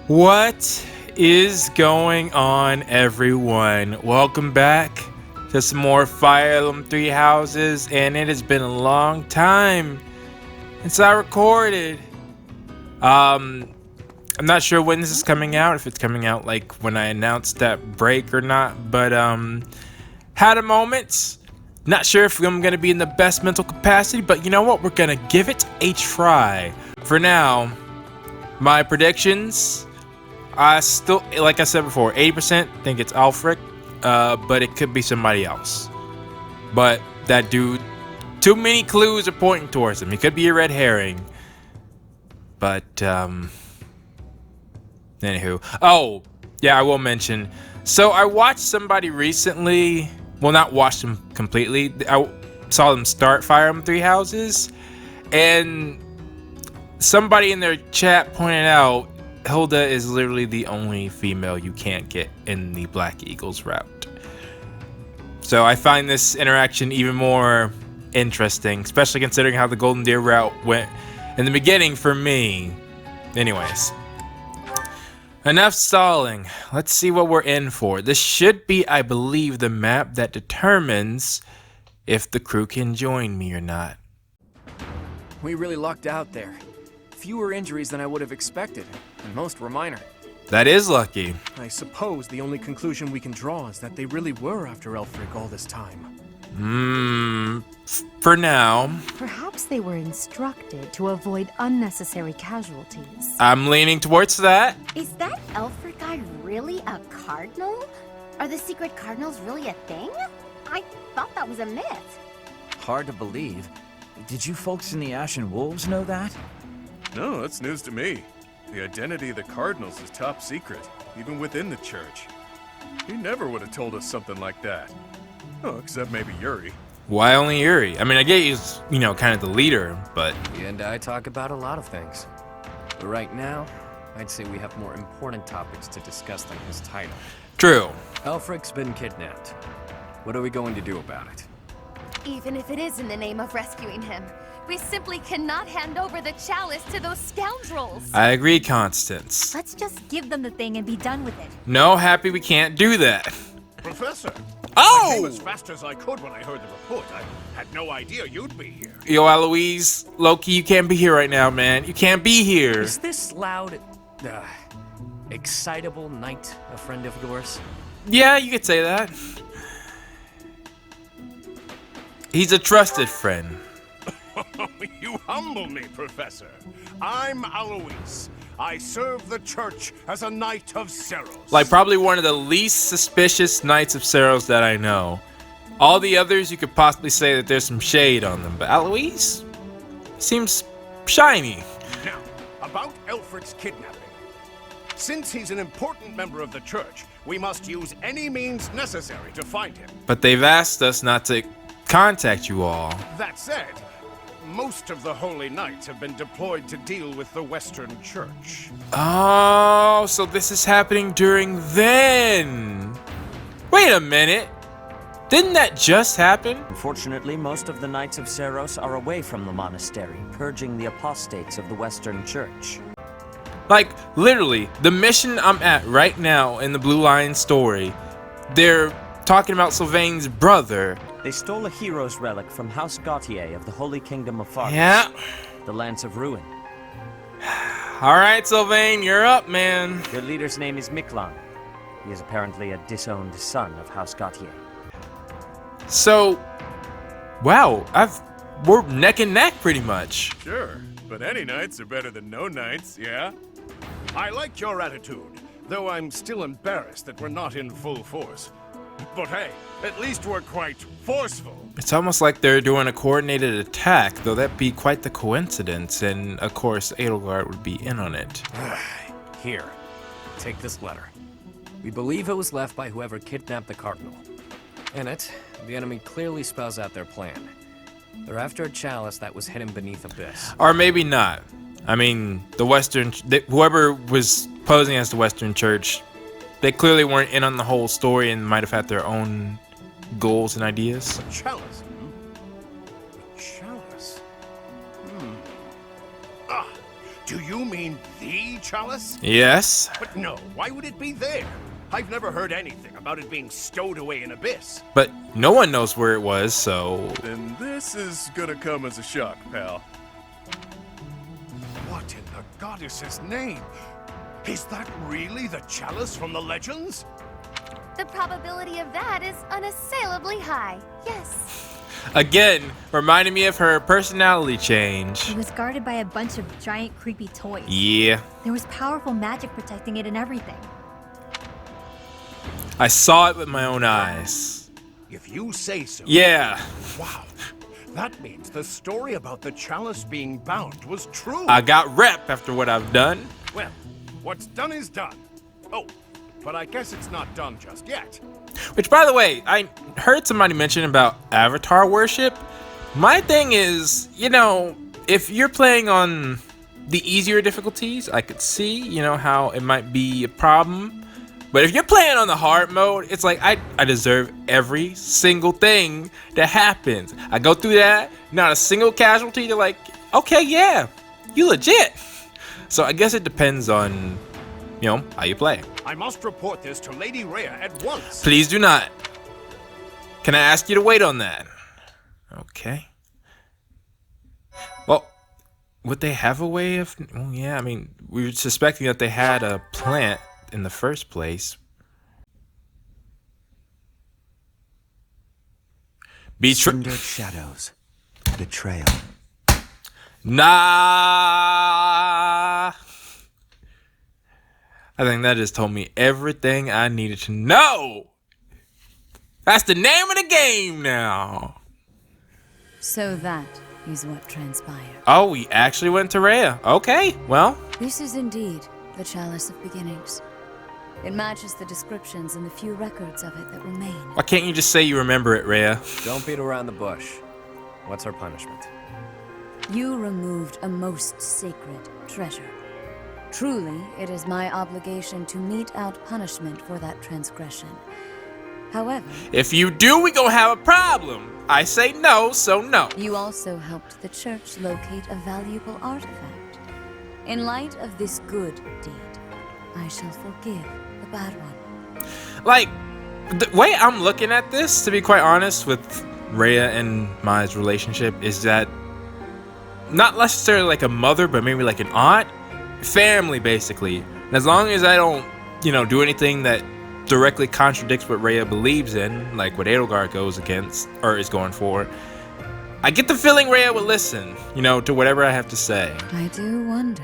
What is going on, everyone? Welcome back to some more Fire Emblem Three Houses, and it has been a long time since I recorded. I'm not sure when this is coming out, if it's coming out like when I announced that break or not, but had a moment. Not sure if I'm gonna be in the best mental capacity, but you know what? We're gonna give it a try. For now, my predictions. I still, like I said before, 80% think it's Aelfric, but it could be somebody else. But that dude, too many clues are pointing towards him. He could be a red herring. But, anywho. Oh, yeah, I will mention. So I watched somebody recently, well, not watched them completely. I saw them start Fire Emblem Three Houses, and somebody in their chat pointed out Hilda is literally the only female you can't get in the Black Eagles route. So I find this interaction even more interesting, especially considering how the Golden Deer route went in the beginning for me. Anyways, enough stalling. Let's see what we're in for. This should be, I believe, the map that determines if the crew can join me or not. We really lucked out there. Fewer injuries than I would have expected, and most were minor. That is lucky. I suppose the only conclusion we can draw is that they really were after Aelfric all this time. For now. Perhaps they were instructed to avoid unnecessary casualties. I'm leaning towards that. Is that Aelfric guy really a cardinal? Are the secret cardinals really a thing? I thought that was a myth. Hard to believe. Did you folks in the Ashen Wolves know that? No, that's news to me. The identity of the Cardinals is top secret, even within the church. You never would have told us something like that. Oh, except maybe Yuri. Why only Yuri? I mean, I get he's, kind of the leader, but... He and I talk about a lot of things. But right now, I'd say we have more important topics to discuss than his title. True. Aelfric's been kidnapped. What are we going to do about it? Even if it is in the name of rescuing him, we simply cannot hand over the chalice to those scoundrels. I agree, Constance. Let's just give them the thing and be done with it. No, Happy, we can't do that. Professor! Oh! I came as fast as I could when I heard the report. I had no idea you'd be here. Yo, Eloise, Loki, you can't be here right now, man. You can't be here. Is this loud, excitable knight a friend of yours? Yeah, you could say that. He's a trusted friend. You humble me, Professor. I'm Alois. I serve the church as a Knight of Seros. Like, probably one of the least suspicious Knights of Seros that I know. All the others, you could possibly say that there's some shade on them, but Alois seems shiny. Now, about Aelfric's kidnapping. Since he's an important member of the church, we must use any means necessary to find him. But they've asked us not to contact you all. That said, most of the Holy Knights have been deployed to deal with the Western Church. Oh, so this is happening during then. Wait a minute. Didn't that just happen? Unfortunately, most of the Knights of Seros are away from the monastery, purging the apostates of the Western Church. Like, literally, the mission I'm at right now in the Blue Lion story, they're talking about Sylvain's brother. They stole a hero's relic from House Gautier of the Holy Kingdom of Fargus. Yeah. The Lance of Ruin. Alright, Sylvain, you're up, man. Their leader's name is Miklan. He is apparently a disowned son of House Gautier. So, wow, we're neck and neck pretty much. Sure, but any knights are better than no knights, yeah? I like your attitude, though I'm still embarrassed that we're not in full force. But hey, at least we're quite forceful. It's almost like they're doing a coordinated attack, though that'd be quite the coincidence, and of course Edelgard would be in on it. Here, take this letter. We believe it was left by whoever kidnapped the Cardinal. In it, the enemy clearly spells out their plan. They're after a chalice that was hidden beneath Abyss. Or maybe not. I mean, whoever was posing as the Western Church, they clearly weren't in on the whole story and might have had their own goals and ideas. A chalice? A chalice? Do you mean mean the chalice? Yes. But no, why would it be there? I've never heard anything about it being stowed away in Abyss. But no one knows where it was, so... Then this is gonna come as a shock, pal. What in the goddess's name? Is that really the chalice from the legends? The probability of that is unassailably high. Yes. Again, reminding me of her personality change. It was guarded by a bunch of giant creepy toys. Yeah. There was powerful magic protecting it and everything. I saw it with my own eyes. If you say so. Yeah. Wow. That means the story about the chalice being bound was true. I got rep after what I've done. Well, what's done is done. Oh, but I guess it's not done just yet. Which, by the way, I heard somebody mention about avatar worship. My thing is, you know, if you're playing on the easier difficulties, I could see, you know, how it might be a problem. But if you're playing on the hard mode, it's like I deserve every single thing that happens. I go through that, not a single casualty. They're like, okay, yeah, you legit. So I guess it depends on, you know, how you play. I must report this to Lady Rhea at once. Please do not. Can I ask you to wait on that? Okay. Well, would they have a way of... Well, yeah, I mean, we were suspecting that they had a plant in the first place. Cindered shadows. Betrayal. Nah. I think that just told me everything I needed to know. That's the name of the game now. So that is what transpired. Oh, we actually went to Rhea. Okay, well. This is indeed the Chalice of Beginnings. It matches the descriptions and the few records of it that remain. Why can't you just say you remember it, Rhea? Don't beat around the bush. What's our punishment? You removed a most sacred treasure. Truly, it is my obligation to mete out punishment for that transgression. However... If you do, we gonna have a problem. I say no, so no. You also helped the church locate a valuable artifact. In light of this good deed, I shall forgive the bad one. Like, the way I'm looking at this, to be quite honest, with Rhea and Mai's relationship, is that not necessarily like a mother, but maybe like an aunt. Family, basically. And as long as I don't, you know, do anything that directly contradicts what Rhea believes in, like what Edelgard goes against, or is going for, I get the feeling Rhea would listen, you know, to whatever I have to say. I do wonder.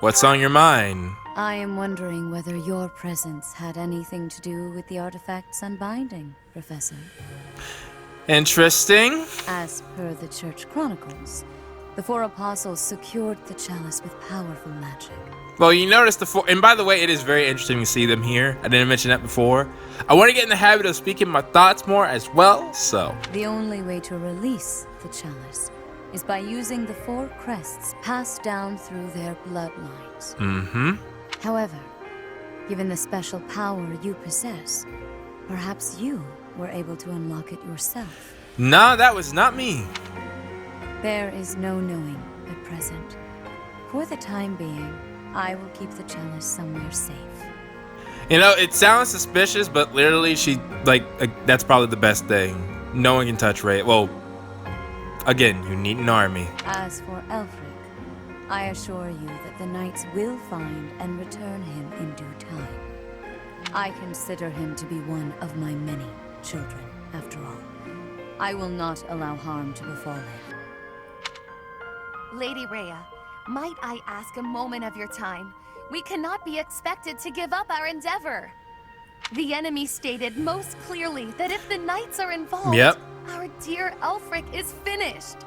What's on your mind? I am wondering whether your presence had anything to do with the artifact's unbinding, Professor. Interesting. As per the Church Chronicles, the four apostles secured the chalice with powerful magic. Well, you notice the four, and by the way, it is very interesting to see them here. I didn't mention that before. I want to get in the habit of speaking my thoughts more as well, so. The only way to release the chalice is by using the four crests passed down through their bloodlines. Mm-hmm. However, given the special power you possess, perhaps you were able to unlock it yourself. No, that was not me. There is no knowing at present. For the time being, I will keep the chalice somewhere safe. You know, it sounds suspicious, but literally that's probably the best thing. No one can touch Rhea. Well, again, you need an army. As for Aelfric, I assure you that the knights will find and return him in due time. I consider him to be one of my many children, after all. I will not allow harm to befall him. Lady Rhea, might I ask a moment of your time? We cannot be expected to give up our endeavor. The enemy stated most clearly that if the knights are involved, our dear Aelfric is finished.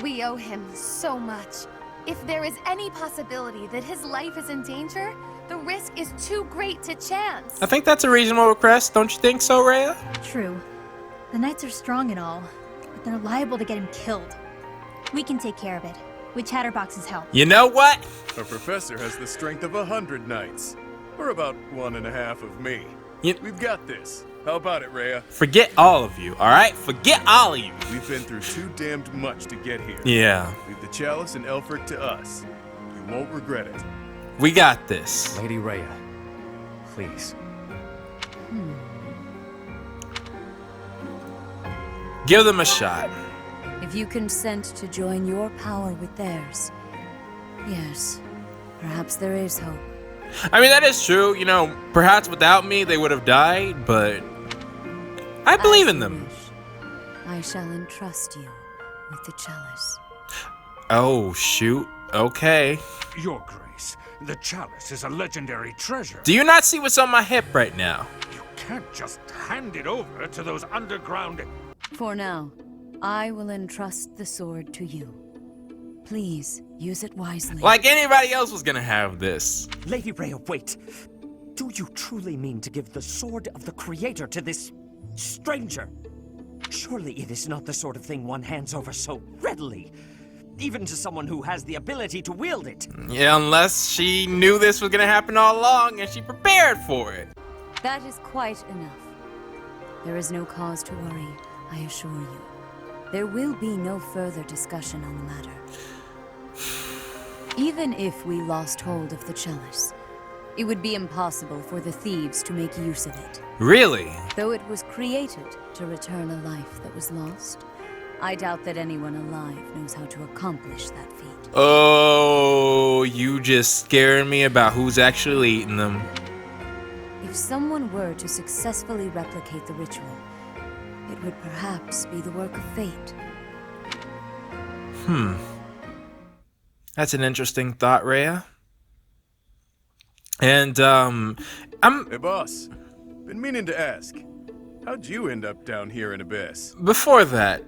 We owe him so much. If there is any possibility that his life is in danger, the risk is too great to chance. I think that's a reasonable request. Don't you think so, Rhea? True. The knights are strong and all, but they're liable to get him killed. We can take care of it, with Chatterbox's help. You know what? Our professor has the strength of 100 knights. Or about 1.5 of me. We've got this. How about it, Rhea? Forget all of you, all right? Forget all of you. We've been through too damned much to get here. Yeah. Leave the chalice and Aelfric to us. You won't regret it. We got this. Lady Rhea, please. Give them a shot. If you consent to join your power with theirs, yes, perhaps there is hope. I mean, that is true. You know, perhaps without me, they would have died, but I believe in them. I shall entrust you with the chalice. Oh, shoot. Okay. Your Grace, the chalice is a legendary treasure. Do you not see what's on my hip right now? You can't just hand it over to those underground... For now, I will entrust the sword to you. Please, use it wisely. Like anybody else was gonna have this. Lady Rhea, wait. Do you truly mean to give the sword of the Creator to this stranger? Surely it is not the sort of thing one hands over so readily. Even to someone who has the ability to wield it. Yeah, unless she knew this was gonna happen all along and she prepared for it. That is quite enough. There is no cause to worry, I assure you. There will be no further discussion on the matter. Even if we lost hold of the chalice, it would be impossible for the thieves to make use of it. Really? Though it was created to return a life that was lost, I doubt that anyone alive knows how to accomplish that feat. Oh, you just scared me about who's actually eating them. If someone were to successfully replicate the ritual, it would perhaps be the work of fate. That's an interesting thought, Rhea. And, Hey, boss. Been meaning to ask. How'd you end up down here in Abyss? before that,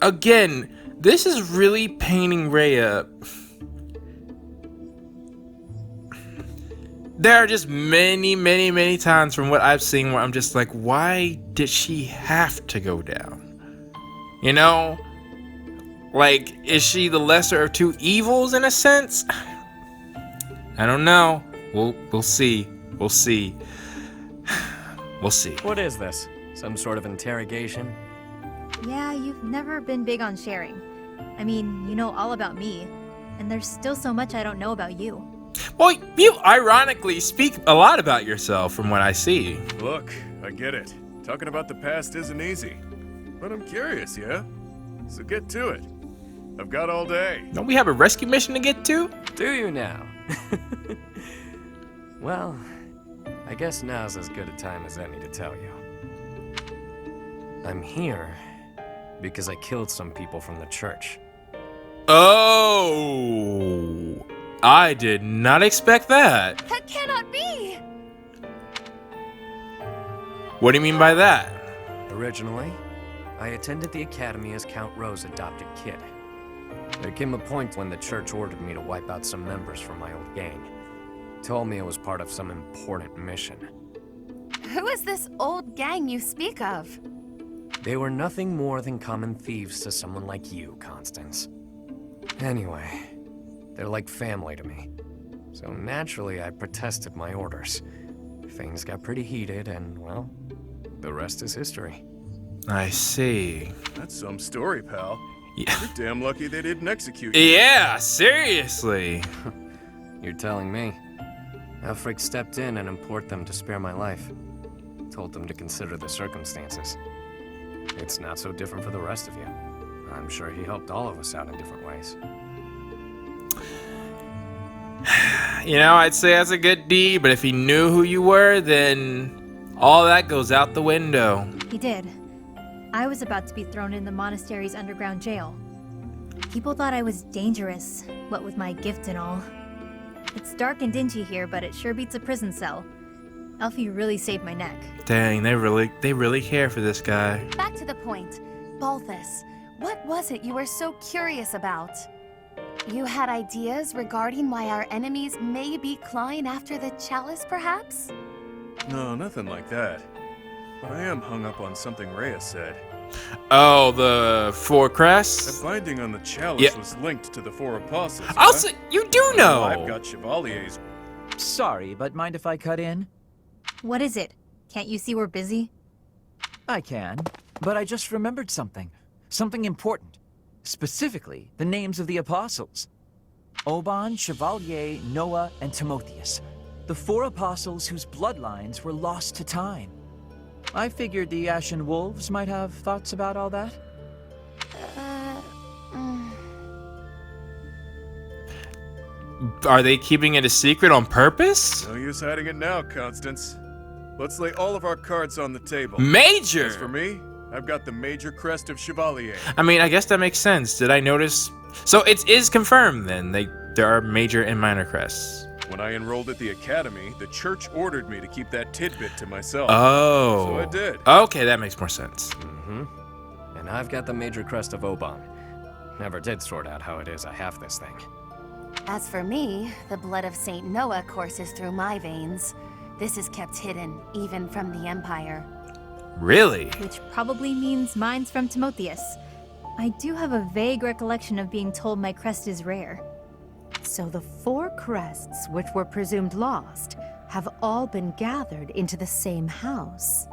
again, this is really painting Rhea. There are just many times from what I've seen where I'm just like, why did she have to go down? You know? Like, is she the lesser of two evils in a sense? I don't know. We'll see. We'll see. We'll see. What is this? Some sort of interrogation? Yeah, you've never been big on sharing. I mean, you know all about me, and there's still so much I don't know about you. Well, you ironically speak a lot about yourself from what I see. Look, I get it. Talking about the past isn't easy. But I'm curious, yeah? So get to it. I've got all day. Don't we have a rescue mission to get to? Do you now? Well, I guess now's as good a time as any to tell you. I'm here because I killed some people from the church. Oh, I did not expect that. That cannot be! What do you mean by that? Originally, I attended the academy as Count Ro's adopted kid. There came a point when the church ordered me to wipe out some members from my old gang. Told me it was part of some important mission. Who is this old gang you speak of? They were nothing more than common thieves to someone like you, Constance. Anyway, they're like family to me. So naturally, I protested my orders. Things got pretty heated, and, well, the rest is history. I see. That's some story, pal. Yeah. You're damn lucky they didn't execute you. Yeah, seriously. You're telling me. Aelfric stepped in and implored them to spare my life. Told them to consider the circumstances. It's not so different for the rest of you. I'm sure he helped all of us out in different ways. You know, I'd say that's a good deed, but if he knew who you were, then all that goes out the window. He did. I was about to be thrown in the monastery's underground jail. People thought I was dangerous, what with my gift and all. It's dark and dingy here, but it sure beats a prison cell. Elfie really saved my neck. Dang, they really care for this guy. Back to the point. Balthus, what was it you were so curious about? You had ideas regarding why our enemies may be clawing after the chalice, perhaps? No, nothing like that. But I am hung up on something Rhea said. Oh, the four crests? The binding on the chalice was linked to the four apostles. I'll say, you do know! I've got Chevalier's. Sorry, but mind if I cut in? What is it? Can't you see we're busy? I can, but I just remembered something. Something important. Specifically, the names of the apostles. Oban, Chevalier, Noah, and Timotheus. The 4 apostles whose bloodlines were lost to time. I figured the Ashen Wolves might have thoughts about all that. Are they keeping it a secret on purpose? No use hiding it now, Constance. Let's lay all of our cards on the table. Major! As for me, I've got the major crest of Chevalier. I mean, I guess that makes sense. Did I notice? So it is confirmed then. There are major and minor crests. When I enrolled at the academy, the church ordered me to keep that tidbit to myself. Oh. So I did. Okay, that makes more sense. And I've got the major crest of Oban. Never did sort out how it is I have this thing. As for me, the blood of Saint Noah courses through my veins. This is kept hidden, even from the Empire. Really? Which probably means mine's from Timotheus. I do have a vague recollection of being told my crest is rare. So the 4 crests, which were presumed lost, have all been gathered into the same house.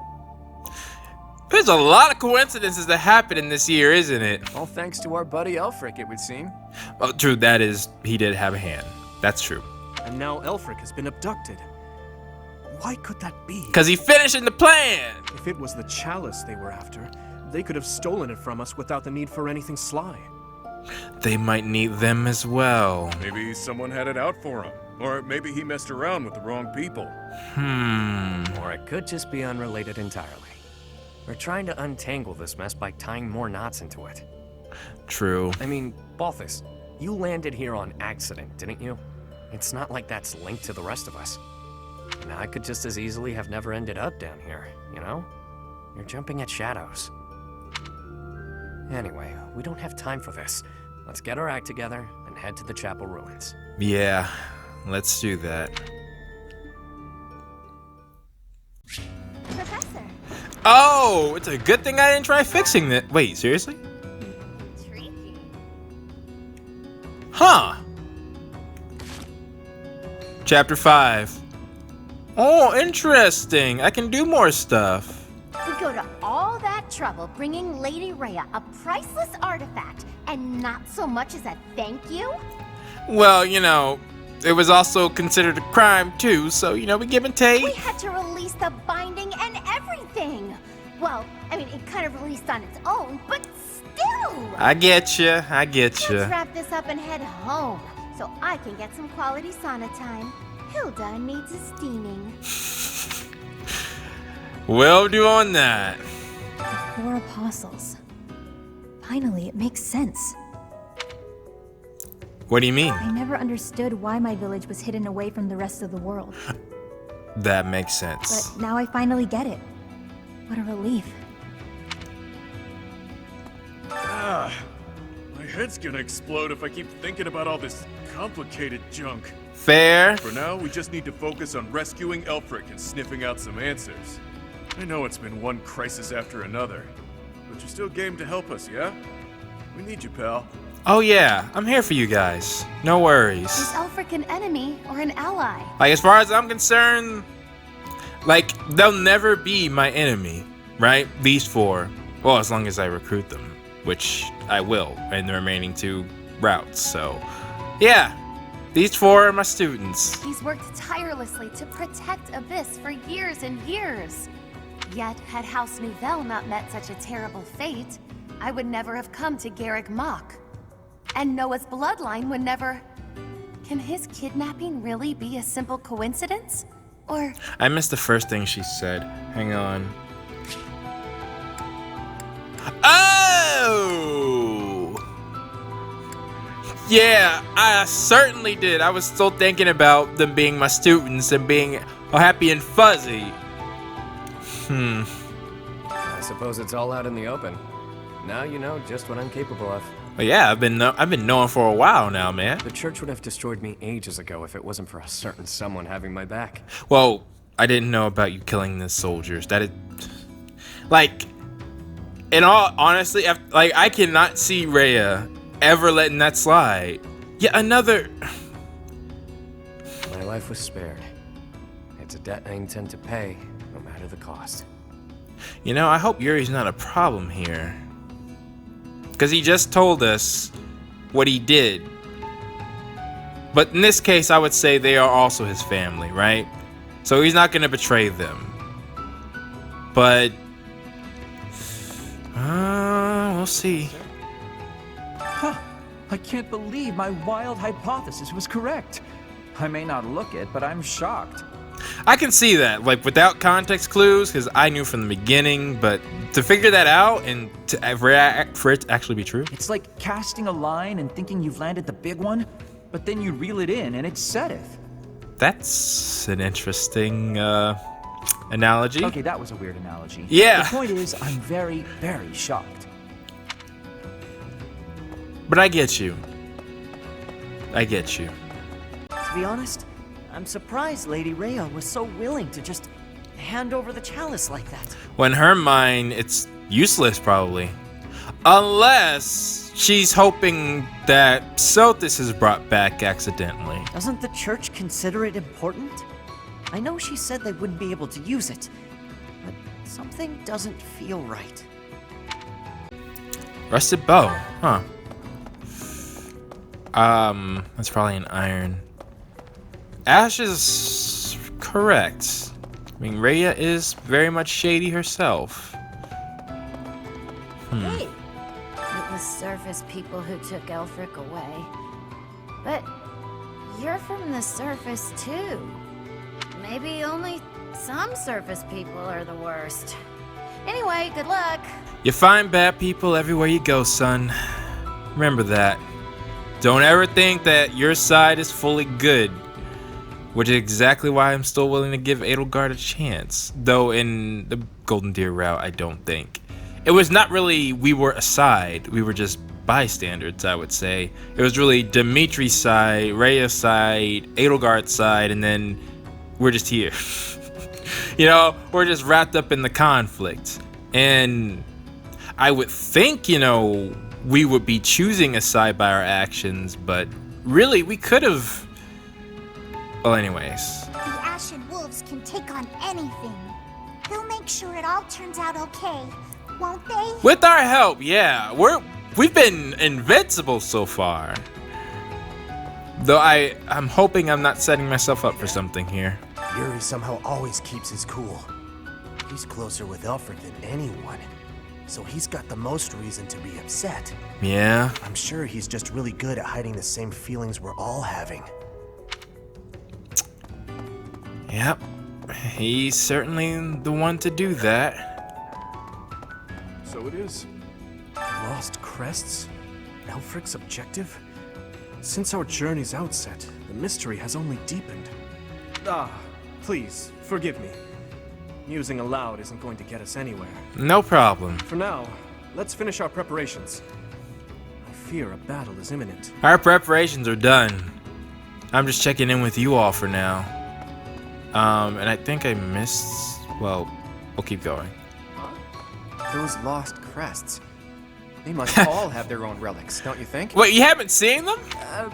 There's a lot of coincidences that happen in this year, isn't it? All thanks to our buddy Aelfric, it would seem. Well, true, that is, he did have a hand. That's true. And now Aelfric has been abducted. Why could that be? Because he finishing the plan! If it was the chalice they were after, they could have stolen it from us without the need for anything sly. They might need them as well. Maybe someone had it out for him. Or maybe he messed around with the wrong people. Or it could just be unrelated entirely. We're trying to untangle this mess by tying more knots into it. True. I mean, Balthus, you landed here on accident, didn't you? It's not like that's linked to the rest of us. And I could just as easily have never ended up down here, you know? You're jumping at shadows. Anyway, we don't have time for this. Let's get our act together and head to the chapel ruins. Yeah, let's do that. Professor. Oh, it's a good thing I didn't try fixing that. Wait, seriously? Intriguing. Huh. Chapter 5. Oh, interesting. I can do more stuff. We go to all that trouble bringing Lady Rhea a priceless artifact, and not so much as a thank you? Well, you know, it was also considered a crime too, so, you know, we give and take. We had to release the binding and everything! Well, I mean, it kind of released on its own, but still! I get you. Let's wrap this up and head home, so I can get some quality sauna time. Hilda needs a steaming. We'll do on that. The 4 apostles. Finally, it makes sense. What do you mean? I never understood why my village was hidden away from the rest of the world. That makes sense. But now I finally get it. What a relief. My head's gonna explode if I keep thinking about all this complicated junk. Fair. For now, we just need to focus on rescuing Aelfric and sniffing out some answers. I know it's been one crisis after another, but you're still game to help us, yeah? We need you, pal. Oh yeah, I'm here for you guys. No worries. Is Aelfric an enemy or an ally? Like, as far as I'm concerned, like, they'll never be my enemy, right? These 4. Well, as long as I recruit them, which I will in the remaining 2 routes, so yeah. These 4 are my students. He's worked tirelessly to protect Abyss for years and years. Yet, had House Nouvelle not met such a terrible fate, I would never have come to Garrick Mach. And Noah's bloodline would never... Can his kidnapping really be a simple coincidence? Or... I missed the first thing she said. Hang on. Oh! Yeah, I certainly did. I was still thinking about them being my students and being all happy and fuzzy. I suppose it's all out in the open. Now you know just what I'm capable of. But yeah, I've been knowing for a while now, man. The church would have destroyed me ages ago if it wasn't for a certain someone having my back. Well, I didn't know about you killing the soldiers. That is... Like, in all honesty, like, I cannot see Rhea ever letting that slide. Yeah, another... My life was spared. It's a debt I intend to pay, no matter the cost. You know, I hope Yuri's not a problem here. Because he just told us what he did. But in this case, I would say they are also his family, right? So he's not going to betray them. But we'll see. Huh. I can't believe my wild hypothesis was correct. I may not look it, but I'm shocked. I can see that, like, without context clues, because I knew from the beginning, but to figure that out and for it to actually be true. It's like casting a line and thinking you've landed the big one, but then you reel it in and it setteth. That's an interesting analogy. Okay, that was a weird analogy. Yeah. The point is, I'm very, very shocked. But I get you. I get you. To be honest, I'm surprised Lady Rhea was so willing to just hand over the chalice like that. When her mind, it's useless probably. Unless she's hoping that Sothis is brought back accidentally. Doesn't the church consider it important? I know she said they wouldn't be able to use it, but something doesn't feel right. Rusted bow, huh? That's probably an iron. Ash is correct. I mean, Rhea is very much shady herself. Hey, it was surface people who took Aelfric away. But you're from the surface too. Maybe only some surface people are the worst. Anyway, good luck. You find bad people everywhere you go, son. Remember that. Don't ever think that your side is fully good. Which is exactly why I'm still willing to give Edelgard a chance. Though in the Golden Deer route, I don't think. It was not really we were a side. We were just bystanders, I would say. It was really Dimitri's side, Rhea's side, Edelgard's side, and then we're just here. You know, we're just wrapped up in the conflict. And I would think, you know, we would be choosing a side by our actions, but really we could have... Well, anyways. The Ashen Wolves can take on anything. They'll make sure it all turns out okay, won't they? With our help, yeah. We've been invincible so far. Though I'm hoping I'm not setting myself up for something here. Yuri somehow always keeps his cool. He's closer with Aelfric than anyone, so he's got the most reason to be upset. Yeah. I'm sure he's just really good at hiding the same feelings we're all having. Yep, he's certainly the one to do that. So it is. Lost crests? Aelfric's objective? Since our journey's outset, the mystery has only deepened. Please, forgive me. Musing aloud isn't going to get us anywhere. No problem. For now, let's finish our preparations. I fear a battle is imminent. Our preparations are done. I'm just checking in with you all for now. And I think I missed... Well, we'll keep going. Those lost crests. They must all have their own relics, don't you think? Wait, you haven't seen them?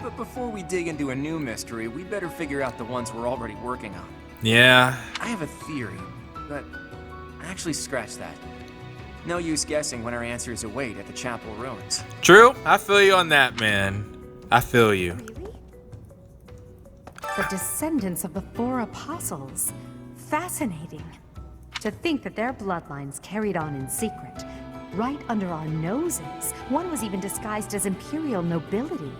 But before we dig into a new mystery, we better figure out the ones we're already working on. Yeah. I have a theory, but actually scratch that. No use guessing when our answers await at the chapel ruins. True. I feel you on that, man. I feel you. The descendants of the four apostles. Fascinating. To think that their bloodlines carried on in secret, right under our noses. One was even disguised as imperial nobility.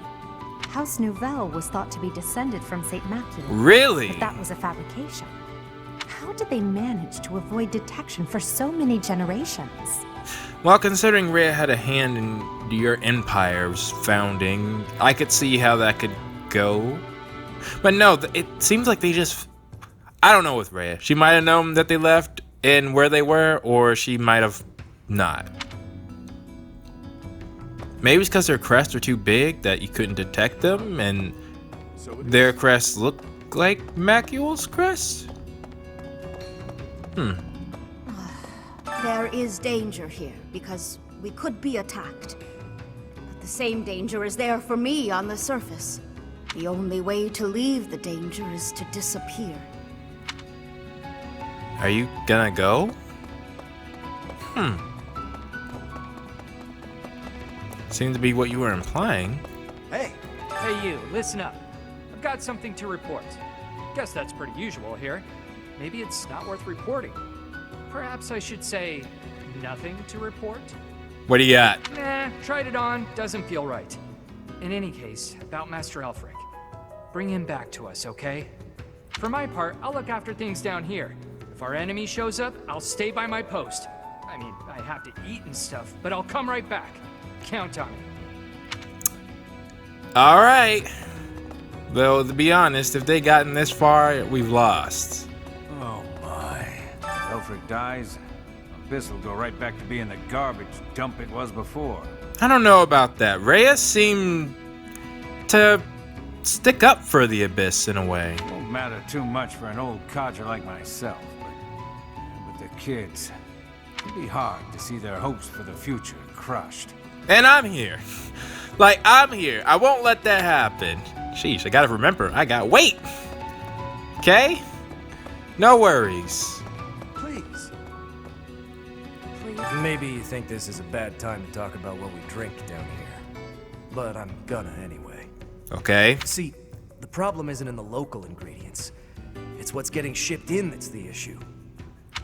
House Nouvelle was thought to be descended from St. Macula. Really? But that was a fabrication. How did they manage to avoid detection for so many generations? Well, considering Rhea had a hand in your empire's founding, I could see how that could go. But no, it seems like they just... I don't know with Rhea. She might have known that they left and where they were, or she might have not. Maybe it's because their crests are too big that you couldn't detect them, and their crests look like Macule's crest? There is danger here, because we could be attacked. But the same danger is there for me on the surface. The only way to leave the danger is to disappear. Are you gonna go? Seems to be what you were implying. Hey! Hey you, listen up. I've got something to report. Guess that's pretty usual here. Maybe it's not worth reporting. Perhaps I should say, nothing to report? What do you got? Nah, tried it on, doesn't feel right. In any case, about Master Aelfric. Bring him back to us, okay? For my part, I'll look after things down here. If our enemy shows up, I'll stay by my post. I mean, I have to eat and stuff, but I'll come right back. Count on it. All right. Though, to be honest, if they gotten this far, we've lost. Oh my. Aelfric dies, Abyss will go right back to being the garbage dump it was before. I don't know about that. Rhea seemed to stick up for the Abyss in a way. Won't matter too much for an old codger like myself, but with the kids, it'd be hard to see their hopes for the future crushed. And I'm here. Like, I'm here. I won't let that happen. Sheesh, I gotta remember, I got weight. Okay? No worries. Please. Maybe you think this is a bad time to talk about what we drink down here. But I'm gonna anyway. Okay. See, the problem isn't in the local ingredients. It's what's getting shipped in that's the issue.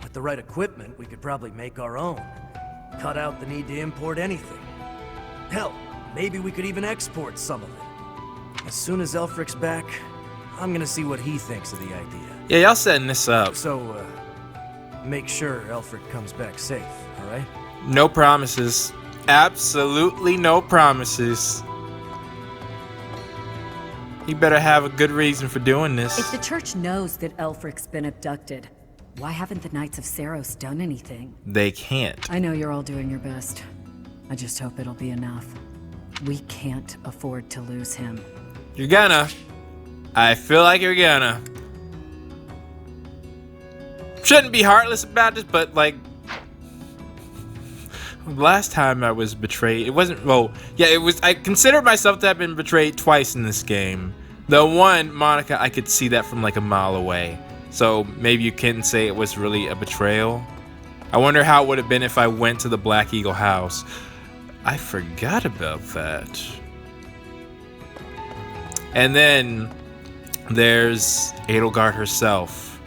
With the right equipment, we could probably make our own. Cut out the need to import anything. Hell, maybe we could even export some of it. As soon as Aelfric's back, I'm gonna see what he thinks of the idea. Yeah, y'all setting this up. So, make sure Aelfric comes back safe, alright? No promises. Absolutely no promises. You better have a good reason for doing this. If the church knows that Aelfric's been abducted, why haven't the Knights of Seiros done anything? They can't. I know you're all doing your best. I just hope it'll be enough. We can't afford to lose him. You're gonna. I feel like you're gonna. Shouldn't be heartless about this, but like, last time I was betrayed, it wasn't, well, yeah, it was, I consider myself to have been betrayed twice in this game. The one, Monica, I could see that from like a mile away. So maybe you can say it was really a betrayal. I wonder how it would have been if I went to the Black Eagle house. I forgot about that. And then there's Edelgard herself.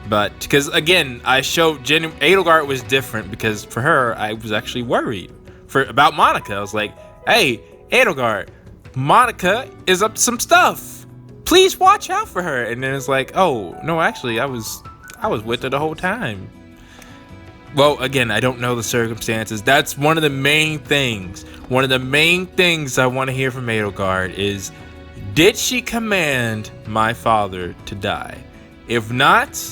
But, because again, I showed Edelgard was different because for her, I was actually worried about Monica. I was like, hey, Edelgard, Monica is up to some stuff. Please watch out for her. And then it's like, oh, no, actually, I was with her the whole time. Well, again, I don't know the circumstances. That's one of the main things. One of the main things I want to hear from Edelgard is, did she command my father to die? If not,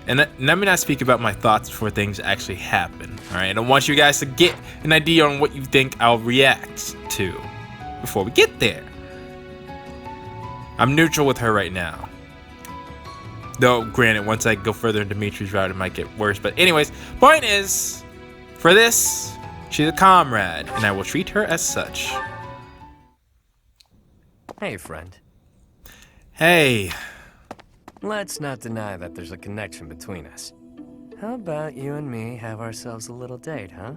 and let me not speak about my thoughts before things actually happen. All right, I don't want you guys to get an idea on what you think I'll react to before we get there. I'm neutral with her right now. Though, granted, once I go further in Dimitri's route, it might get worse. But anyways, point is, for this, she's a comrade, and I will treat her as such. Hey, friend. Hey. Let's not deny that there's a connection between us. How about you and me have ourselves a little date, huh?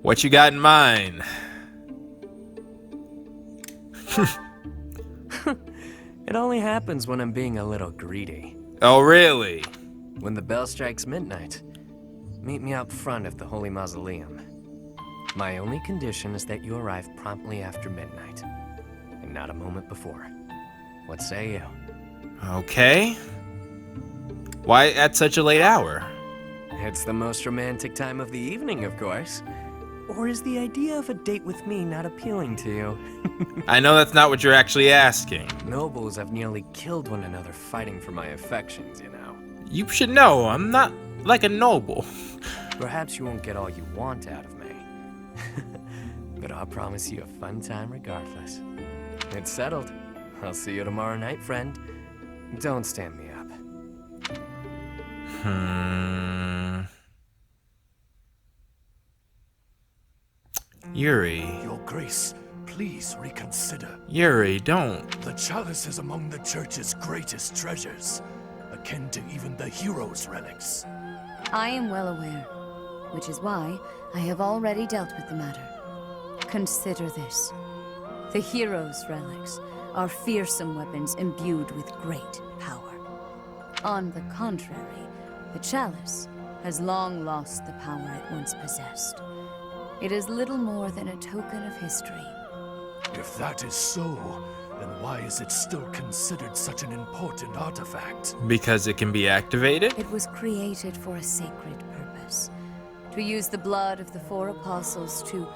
What you got in mind? It only happens when I'm being a little greedy. Oh, really? When the bell strikes midnight, meet me out front of the Holy Mausoleum. My only condition is that you arrive promptly after midnight, and not a moment before. What say you? Okay. Why at such a late hour? It's the most romantic time of the evening, of course. Or is the idea of a date with me not appealing to you? I know that's not what you're actually asking. Nobles have nearly killed one another fighting for my affections, you know. You should know, I'm not like a noble. Perhaps you won't get all you want out of me. But I'll promise you a fun time regardless. It's settled. I'll see you tomorrow night, friend. Don't stand me up. Yuri. Your Grace, please reconsider. Yuri, don't. The chalice is among the church's greatest treasures, akin to even the hero's relics. I am well aware, which is why I have already dealt with the matter. Consider this. The hero's relics are fearsome weapons imbued with great power. On the contrary, the chalice has long lost the power it once possessed. It is little more than a token of history. If that is so, then why is it still considered such an important artifact? Because it can be activated? It was created for a sacred purpose. To use the blood of the 4 apostles to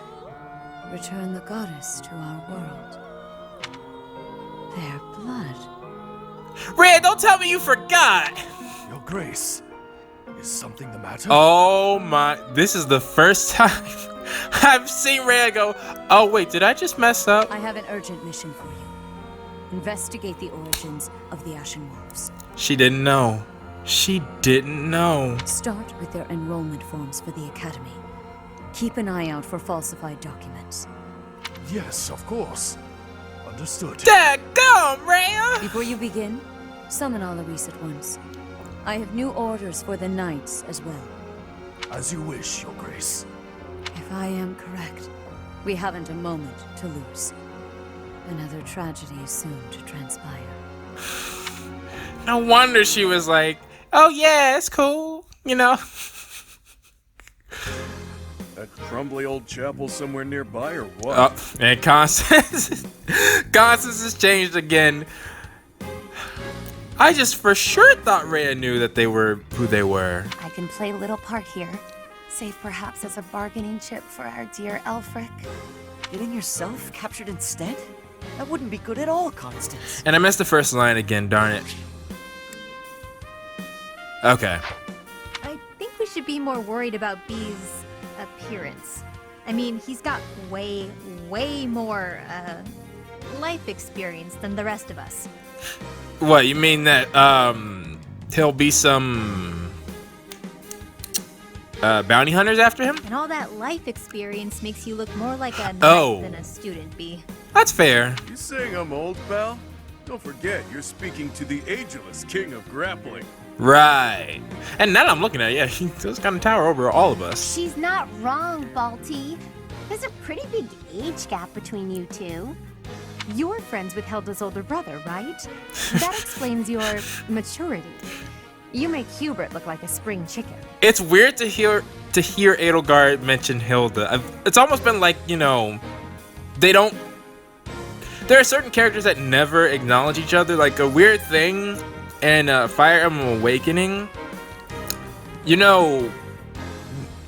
return the goddess to our world. Their blood. Rhea, don't tell me you forgot! Your Grace, is something the matter? Oh my, this is the first time I've seen Rhea go, oh wait, did I just mess up? I have an urgent mission for you. Investigate the origins of the Ashen Wolves. She didn't know. She didn't know. Start with their enrollment forms for the Academy. Keep an eye out for falsified documents. Yes, of course. Understood. Daggone, Rhea! Before you begin, summon Alois at once. I have new orders for the Knights as well. As you wish, Your Grace. If I am correct, we haven't a moment to lose. Another tragedy is soon to transpire. No wonder she was like, oh yeah, it's cool, you know? That crumbly old chapel somewhere nearby or what? Oh, and Constance has changed again. I just for sure thought Rhea knew that they were who they were. I can play a little part here, save perhaps as a bargaining chip for our dear Aelfric. Getting yourself captured instead? That wouldn't be good at all, Constance. And I missed the first line again, darn it. Okay. I think we should be more worried about B's appearance. I mean, he's got way more life experience than the rest of us. What, you mean that he'll be some bounty hunters after him? And all that life experience makes you look more like a knight than a student, B. That's fair. You saying I'm old, pal? Don't forget, you're speaking to the ageless king of grappling. Right. And now that I'm looking at it, yeah, he does kind of tower over all of us. She's not wrong, Balti. There's a pretty big age gap between you two. You're friends with Hilda's older brother, right? That explains your maturity. You make Hubert look like a spring chicken. It's weird to hear Edelgard mention Hilda. It's almost been like, you know, they don't... There are certain characters that never acknowledge each other. Like a weird thing in Fire Emblem Awakening, you know,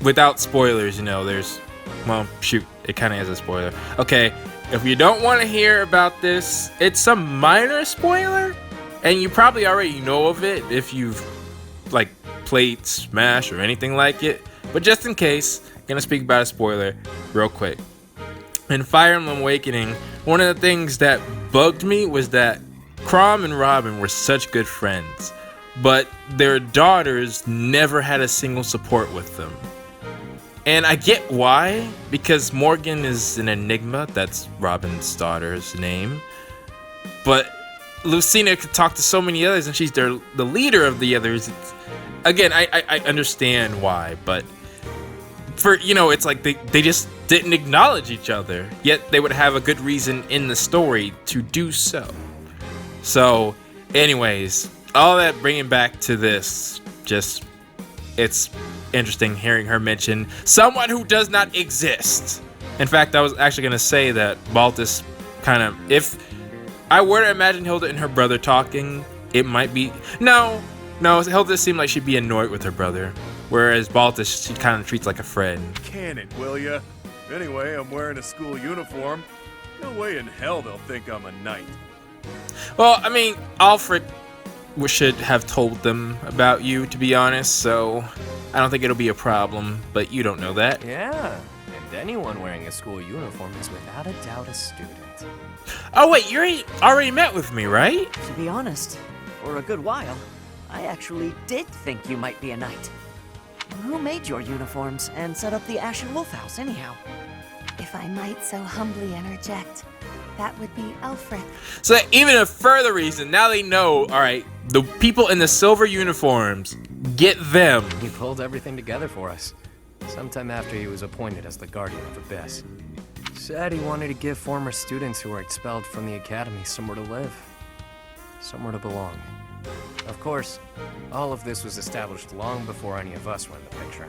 without spoilers, you know, there's... Well, shoot, it kind of is a spoiler. Okay, if you don't want to hear about this, it's some minor spoiler, and you probably already know of it if you've, like, played Smash or anything like it. But just in case, I'm gonna speak about a spoiler real quick. In Fire Emblem Awakening, one of the things that bugged me was that Chrom and Robin were such good friends, but their daughters never had a single support with them. And I get why, because Morgan is an enigma. That's Robin's daughter's name. But Lucina could talk to so many others, and she's the leader of the others. Again, I understand why, but for, you know, it's like they just didn't acknowledge each other, yet they would have a good reason in the story to do so. So, anyways, all that bringing back to this, just, it's interesting hearing her mention someone who does not exist. In fact, I was actually going to say that Baltus kind of, if I were to imagine Hilda and her brother talking, it might be, no, Hilda seemed like she'd be annoyed with her brother, whereas Baltus, she kind of treats like a friend. Can it, will ya? Anyway, I'm wearing a school uniform. No way in hell they'll think I'm a knight. Well, I mean, Aelfric should have told them about you, to be honest, so I don't think it'll be a problem, but you don't know that. Yeah, and anyone wearing a school uniform is without a doubt a student. Oh wait, you already met with me, right? To be honest, for a good while, I actually did think you might be a knight. Who made your uniforms and set up the Ashen Wolf house, anyhow? If If I might so humbly interject, that would be Aelfric. So even a further reason, now they know, all right, the people in the silver uniforms, get them. He pulled everything together for us. Sometime after he was appointed as the Guardian of Abyss. Said he wanted to give former students who were expelled from the academy somewhere to live. Somewhere to belong. Of course, all of this was established long before any of us were in the picture.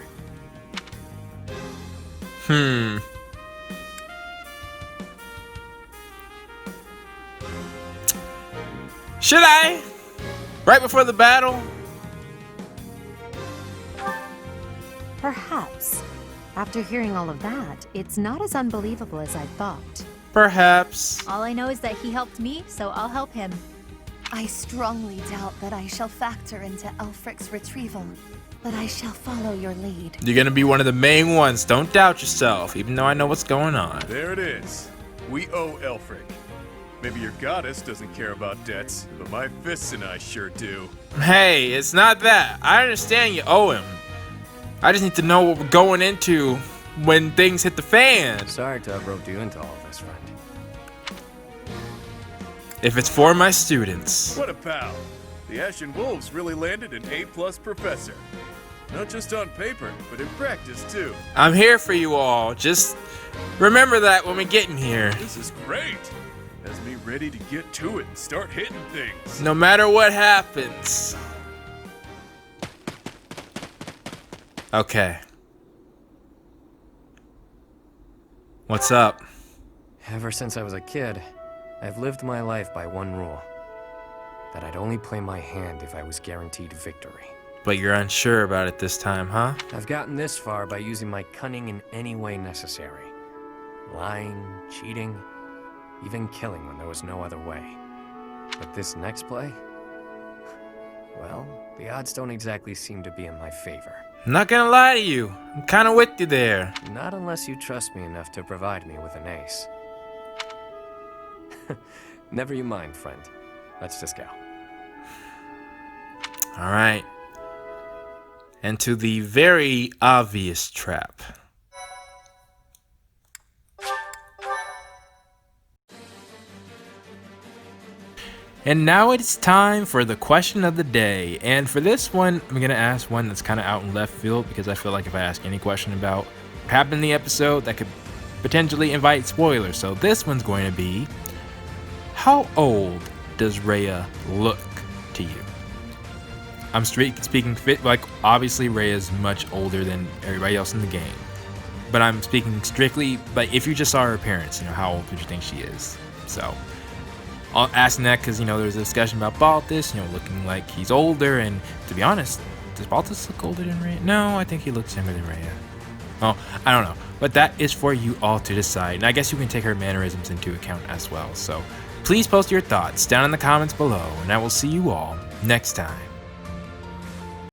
Should I? Right before the battle? Perhaps. After hearing all of that, it's not as unbelievable as I thought. Perhaps. All I know is that he helped me, so I'll help him. I strongly doubt that I shall factor into Aelfric's retrieval, but I shall follow your lead. You're gonna be one of the main ones. Don't doubt yourself, even though I know what's going on. There it is. We owe Aelfric. Maybe your goddess doesn't care about debts, but my fists and I sure do. Hey, it's not that. I understand you owe him. I just need to know what we're going into when things hit the fan. Sorry to have roped you into all this, friend. If it's for my students. What a pal. The Ashen Wolves really landed an A+ professor. Not just on paper, but in practice too. I'm here for you all. Just remember that when we get in here. This is great. Has me ready to get to it and start hitting things. No matter what happens. Okay. What's up? Ever since I was a kid, I've lived my life by one rule. That I'd only play my hand if I was guaranteed victory. But you're unsure about it this time, huh? I've gotten this far by using my cunning in any way necessary. Lying, cheating, even killing when there was no other way. But this next play? Well, the odds don't exactly seem to be in my favor. I'm not gonna lie to you. I'm kinda with you there. Not unless you trust me enough to provide me with an ace. Never you mind, friend. Let's just go. Alright. And to the very obvious trap. And now it's time for the question of the day. And for this one, I'm going to ask one that's kind of out in left field, because I feel like if I ask any question about what happened in the episode, that could potentially invite spoilers. So this one's going to be, how old does Rhea look to you? I'm speaking, like, obviously Rhea's much older than everybody else in the game. But I'm speaking strictly, like, if you just saw her appearance, you know, how old would you think she is? So I'm asking that because, you know, there's a discussion about Balthus, you know, looking like he's older, and to be honest, does Balthus look older than Rhea? No, I think he looks younger than Rhea. Well, I don't know, but that is for you all to decide, and I guess you can take her mannerisms into account as well. So please post your thoughts down in the comments below, and I will see you all next time.